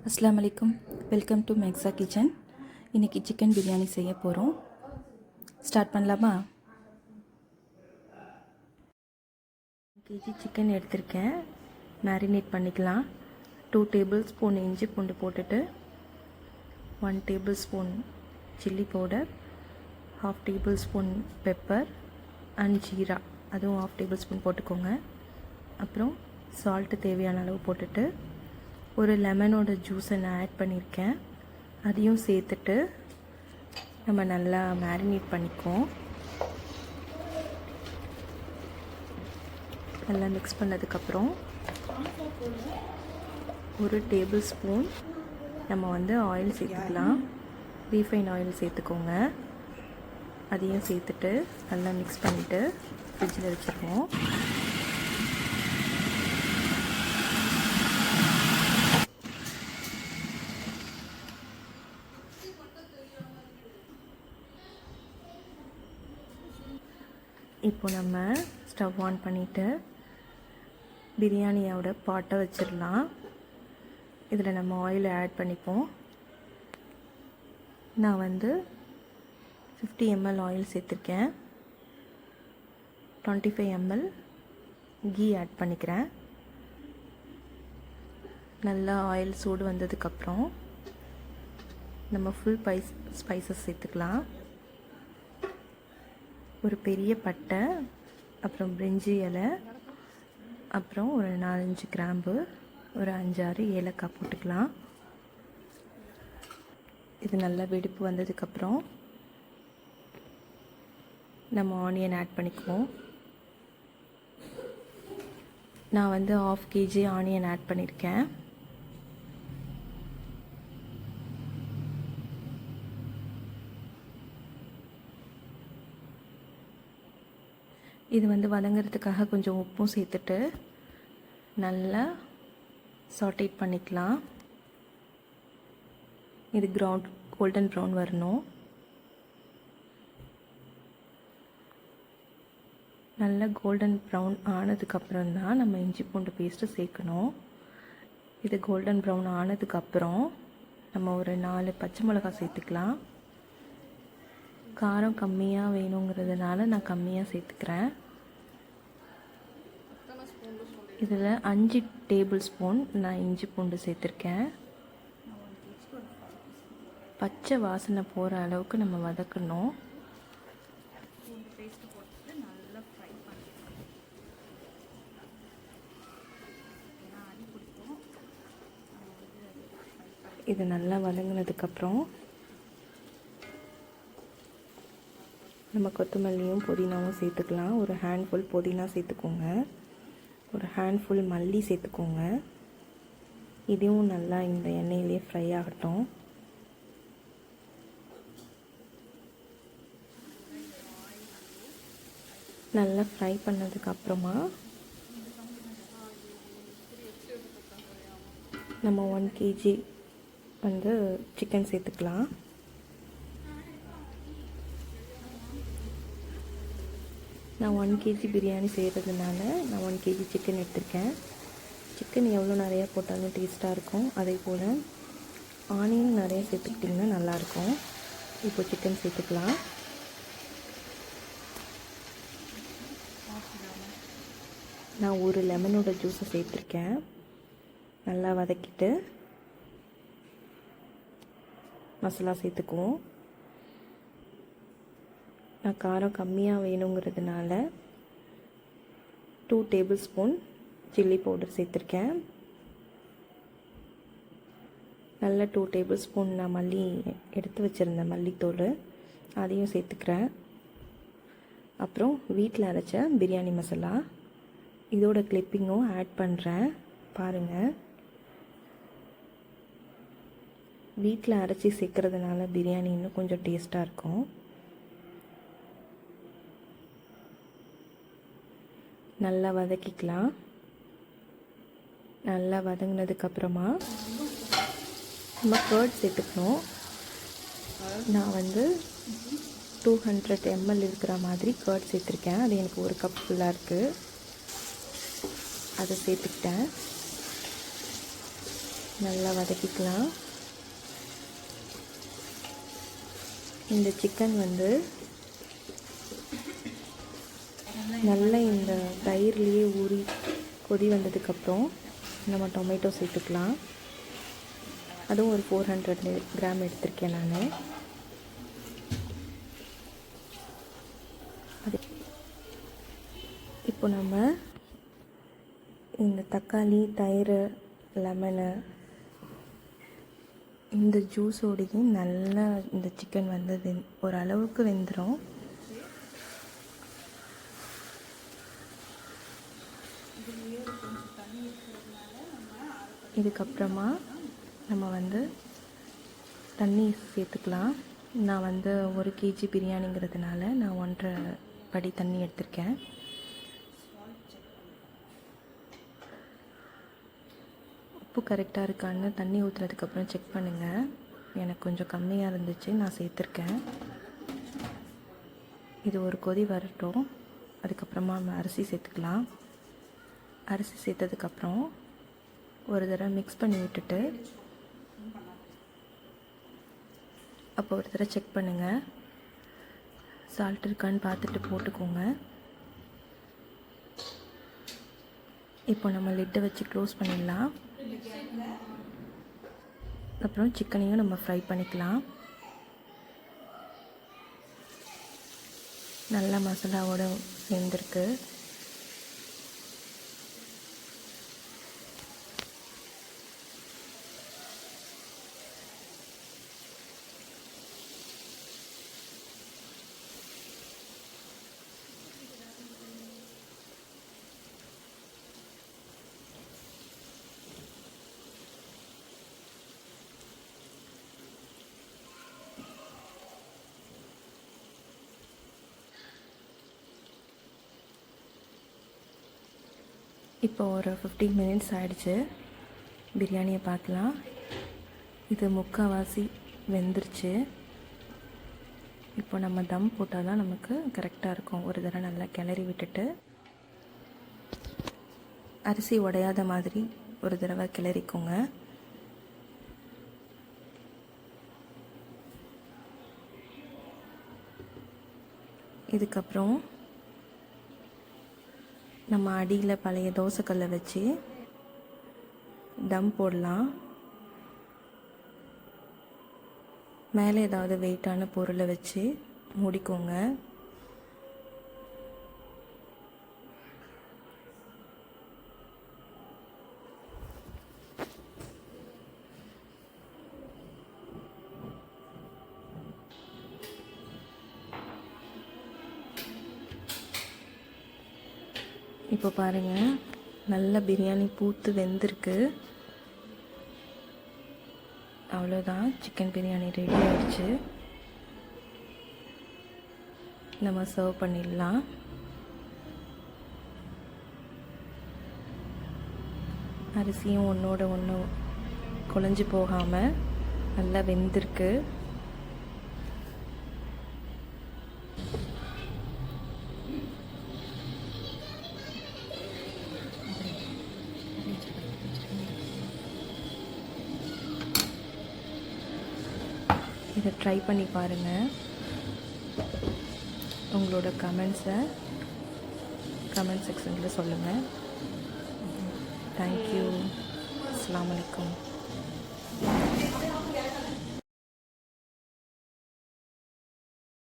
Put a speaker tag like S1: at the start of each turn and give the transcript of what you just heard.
S1: அஸ்ஸலாமு அலைக்கும். Welcome to Mexa kitchen. இன்றைக்கி சிக்கன் பிரியாணி செய்ய போகிறோம். ஸ்டார்ட் பண்ணலாமா? கேஜி சிக்கன் எடுத்திருக்கேன். மேரினேட் பண்ணிக்கலாம். 2 டேபிள் ஸ்பூன் இஞ்சி பூண்டு போட்டுட்டு 1 table spoon chilli powder, 1/2 table spoon pepper and jeera, அதுவும் 1/2 டேபிள் ஸ்பூன் போட்டுக்கோங்க. அப்புறம் சால்ட்டு தேவையான அளவு போட்டுட்டு ஒரு லெமனோட ஜூஸை நான் ஆட் பண்ணியிருக்கேன். அதையும் சேர்த்துட்டு நம்ம நல்லா மேரினேட் பண்ணிக்குவோம். நல்லா மிக்ஸ் பண்ணதுக்கப்புறம் ஒரு டேபிள் ஸ்பூன் நம்ம ஆயில் சேர்த்துக்கலாம். ரீஃபைன் ஆயில் சேர்த்துக்கோங்க. அதையும் சேர்த்துட்டு நல்லா மிக்ஸ் பண்ணிவிட்டு ஃப்ரிட்ஜில் வச்சுருவோம். இப்போ நம்ம ஸ்டவ் ஆன் பண்ணிவிட்டு பிரியாணியோட பாட்டை வச்சிடலாம். இதில் நம்ம ஆயில் ஆட் பண்ணிப்போம். நான் 50 ml ஆயில் சேர்த்துருக்கேன். 25 ml கீ ஆட் பண்ணிக்கிறேன். நல்லா ஆயில் சூடு வந்ததுக்கப்புறம் நம்ம ஃபுல் ஸ்பைசஸ் சேர்த்துக்கலாம். ஒரு பெரிய பட்டை, அப்புறம் பிரிஞ்சி இலை, அப்புறம் ஒரு 4-5 கிராம்பு, ஒரு 5-6 ஏலக்காய் போட்டுக்கலாம். இது நல்லா வெடிப்பு வந்ததுக்கப்புறம் நம்ம ஆனியன் ஆட் பண்ணிக்குவோம். நான் 1/2 kg ஆனியன் ஆட் பண்ணியிருக்கேன். இது வதங்கிறதுக்காக கொஞ்சம் உப்பும் சேர்த்துட்டு நல்லா சாட்டேட் பண்ணிக்கலாம். இது கோல்டன் ப்ரௌன் வரணும். நல்லா கோல்டன் ப்ரௌன் ஆனதுக்கப்புறம் தான் நம்ம இஞ்சி பூண்டு பேஸ்ட்டு சேர்க்கணும். இது கோல்டன் ப்ரௌன் ஆனதுக்கப்புறம் நம்ம ஒரு 4 பச்சை மிளகாய் சேர்த்துக்கலாம். காரம் கம்மியாக வேணுங்கிறதுனால நான் கம்மியாக சேர்த்துக்கிறேன். இதில் 5 டேபிள் ஸ்பூன் நான் இஞ்சி பூண்டு சேர்த்துருக்கேன். பச்சை வாசனை போகிற அளவுக்கு நம்ம வதக்கணும். இது நல்லா வதங்கினதுக்கப்புறம் நம்ம கொத்தமல்லியும் புதினாவும் சேர்த்துக்கலாம். ஒரு ஹேண்ட்ஃபுல் புதினா சேர்த்துக்கோங்க. ஒரு ஹேண்ட்ஃபுல் மல்லி சேர்த்துக்கோங்க. இதுவும் நல்லா இந்த எண்ணெயிலே ஃப்ரை ஆகட்டும். நல்லா ஃப்ரை பண்ணதுக்கப்புறமா நம்ம 1 kg சிக்கன் சேர்த்துக்கலாம். நான் 1 kg பிரியாணி செய்கிறதுனால நான் 1 kg சிக்கன் எடுத்திருக்கேன். சிக்கன் எவ்வளோ நிறையா போட்டாலும் டேஸ்ட்டாக இருக்கும். அதே போல் ஆனியன் நிறையா சேர்த்துக்கிட்டிங்கன்னா நல்லாயிருக்கும். இப்போ சிக்கன் சேர்த்துக்கலாம். நான் ஒரு லெமனோட ஜூஸை சேர்த்துருக்கேன். நல்லா வதக்கிட்டு மசாலா சேர்த்துக்குவோம். நான் காரம் கம்மியாக வேணுங்கிறதுனால 2 டேபிள் ஸ்பூன் சில்லி பவுடர் சேர்த்துருக்கேன். நல்ல 2 டேபிள் ஸ்பூன் நான் மல்லி எடுத்து வச்சுருந்தேன், மல்லித்தூள், அதையும் சேர்த்துக்கிறேன். அப்புறம் வீட்டில் அரைச்ச பிரியாணி மசாலா, இதோட கிளிப்பிங்கும் ஆட் பண்ணுறேன். பாருங்கள், வீட்டில் அரைச்சி சேர்க்குறதுனால பிரியாணி இன்னும் கொஞ்சம் டேஸ்ட்டாக இருக்கும். நல்லா வதக்கிக்கலாம். நல்லா வதங்கினதுக்கப்புறமா நம்ம கர்ட் சேர்த்துக்கணும். நான் 200 ml இருக்கிற மாதிரி கர்ட் சேர்த்துருக்கேன். அது எனக்கு 1 கப் ஃபுல்லாக இருக்குது. அதை சேர்த்துக்கிட்டேன். நல்லா வதக்கிக்கலாம். இந்த சிக்கன் வந்து நல்லா இந்த தயிர்லேயே ஊறி கொதி வந்ததுக்கப்புறம் நம்ம டொமேட்டோ சேர்த்துக்கலாம். அதுவும் ஒரு 400 கிராம் எடுத்திருக்கேன் நான். அது இப்போ நம்ம இந்த தக்காளி, தயிர், லெமனு இந்த ஜூஸோடையே நல்லா இந்த சிக்கன் வந்து ஓரளவுக்கு வெந்துடும். இதுக்கப்புறமா நம்ம வந்து தண்ணி சேர்த்துக்கலாம். நான் வந்து 1 kg பிரியாணிங்கிறதுனால நான் 1.5 படி தண்ணி எடுத்திருக்கேன். உப்பு கரெக்டாக இருக்கான்னு தண்ணி ஊற்றுனதுக்கப்புறம் செக் பண்ணுங்கள். எனக்கு கொஞ்சம் கம்மியாக இருந்துச்சு, நான் சேர்த்துருக்கேன். இது ஒரு கொதி வரட்டும். அதுக்கப்புறமா நம்ம அரிசி சேர்த்துக்கலாம். அரிசி சேர்த்ததுக்கப்புறம் ஒரு தடவை மிக்ஸ் பண்ணி விட்டுட்டு அப்போ ஒரு தடவை செக் பண்ணுங்கள். சால்ட் இருக்கான்னு பார்த்துட்டு போட்டுக்கோங்க. இப்போ நம்ம லிட்டை வச்சு க்ளோஸ் பண்ணிடலாம். அப்புறம் சிக்கனையும் நம்ம ஃப்ரை பண்ணிக்கலாம். நல்லா மசாலாவோட சேர்ந்துருக்கு. இப்போ ஒரு 15 மினிட்ஸ் ஆகிடுச்சு. பிரியாணியை பார்க்கலாம். இது முக்கால்வாசி வெந்துருச்சு. இப்போ நம்ம தம் போட்டால் தான் நமக்கு கரெக்டாக இருக்கும். ஒரு தடவை நல்லா கிளறி விட்டுட்டு அரிசி உடையாத மாதிரி ஒரு தடவை கிளறிக்கோங்க. இதுக்கப்புறம் நம்ம அடியில் பழைய தோசைக்கல்லை வச்சு தம் போடலாம். மேலே ஏதாவது வெயிட்டான பொருளை வச்சு மூடிக்கோங்க. இப்போ பாருங்கள், நல்ல பிரியாணி பூத்து வெந்திருக்கு. அவ்வளோதான், சிக்கன் பிரியாணி ரெடி ஆயிடுச்சு. நம்ம சர்வ் பண்ணிடலாம். அரிசியும் ஒன்றோட ஒன்று குழஞ்சி போகாமல் நல்லா வெந்திருக்கு. இதை ட்ரை பண்ணி பாருங்கள். உங்களோட கமெண்ட்ஸை கமெண்ட் செக்ஷனில் சொல்லுங்கள். தேங்க்யூ. அஸ்ஸலாமு அலைக்கும்.